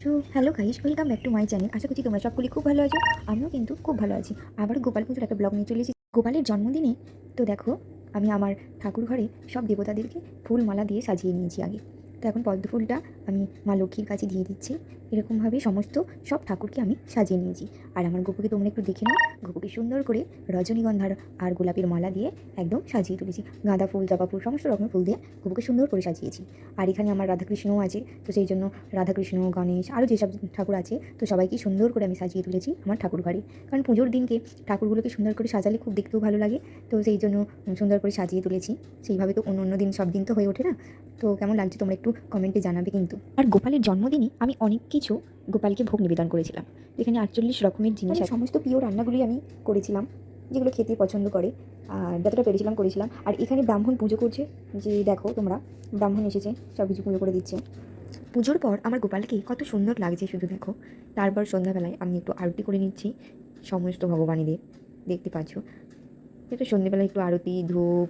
তো hello guys, welcome back to my channel. আশা করছি তোমরা সকলেই খুব ভালো আছো। আমিও কিন্তু খুব ভালো আছি। আবার গোপাল পুজোর একটা ব্লগ নিয়ে চলে এসেছি গোপালের জন্মদিনে। তো দেখো, আমি আমার ঠাকুর ঘরে সব দেবতাদেরকে ফুল মালা দিয়ে সাজিয়ে নিয়েছি আগে। তো এখন পদ্ম ফুলটা আমি মা লক্ষ্মীর কাছে দিয়ে দিচ্ছি। এরকমভাবে সমস্ত সব ঠাকুরকে আমি সাজিয়ে নিয়েছি। আর আমার গোপুকে তোমরা একটু দেখে নাও, গোপুকে সুন্দর করে রজনীগন্ধার আর গোলাপের মালা দিয়ে একদম সাজিয়ে তুলেছি। গাঁদা ফুল, জবা ফুল, সমস্ত রকমের ফুল দিয়ে গোপুকে সুন্দর করে সাজিয়েছি। আর এখানে আমার রাধাকৃষ্ণও আছে, তো সেই জন্য রাধাকৃষ্ণ, গণেশ, আরও যেসব ঠাকুর আছে, তো সবাইকে সুন্দর করে আমি সাজিয়ে তুলেছি আমার ঠাকুর ঘরে। কারণ পুজোর দিনকে ঠাকুরগুলোকে সুন্দর করে সাজালে খুব দেখতেও ভালো লাগে। তো সেই জন্য সুন্দর করে সাজিয়ে তুলেছি। সেইভাবে তো অন্য অন্য দিন সব দিন তো হয়ে ওঠে না। তো কেমন লাগছে তোমরা একটু কমেন্টে জানাবে কিন্তু। আর গোপালের জন্মদিনে আমি অনেক কিছু গোপালকে ভোগ নিবেদন করেছিলাম। এখানে 48 রকমের জিনিস, সমস্ত প্রিয় রান্নাগুলি আমি করেছিলাম, যেগুলো খেতে পছন্দ করে। আর যতটা পেরেছিলাম করেছিলাম। আর এখানে ব্রাহ্মণ পুজো করছে, যে দেখো তোমরা, ব্রাহ্মণ এসেছে, সব কিছু পুজো করে দিচ্ছে। পুজোর পর আমার গোপালকে কত সুন্দর লাগছে শুধু দেখো। তারপর সন্ধ্যাবেলায় আমি একটু আরতি করে নিচ্ছি সমস্ত ভগবানীদের, দেখতে পাচ্ছ। এটা সন্ধ্যেবেলায় একটু আরতি, ধূপ,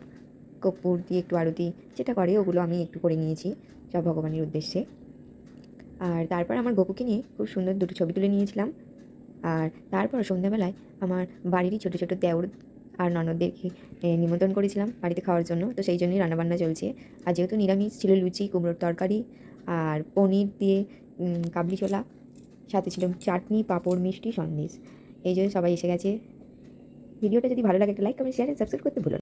কর্পূর দিয়ে একটু আরতি যেটা করে, ওগুলো আমি একটু করে নিয়েছি সব ভগবানের উদ্দেশ্যে। আর তারপর আমার গপুকে নিয়ে খুব সুন্দর দুটো ছবি তুলে নিয়েছিলাম। আর তারপর সন্ধ্যাবেলায় আমার বাড়িরই ছোটো ছোটো দেওর আর ননদদেরকে নিমন্ত্রণ করেছিলাম বাড়িতে খাওয়ার জন্য। তো সেই জন্যই রান্নাবান্না চলছে। আর যেহেতু নিরামিষ ছিল, লুচি, কুমড়োর তরকারি আর পনির দিয়ে কাবলি ছোলা, সাথে ছিল চাটনি, পাঁপড়, মিষ্টি, সন্দেশ। এই জন্য সবাই এসে গেছে। ভিডিওটা যদি ভালো লাগে একটা লাইক, কমেন্ট, শেয়ার, সাবস্ক্রাইব করতে ভুলো না।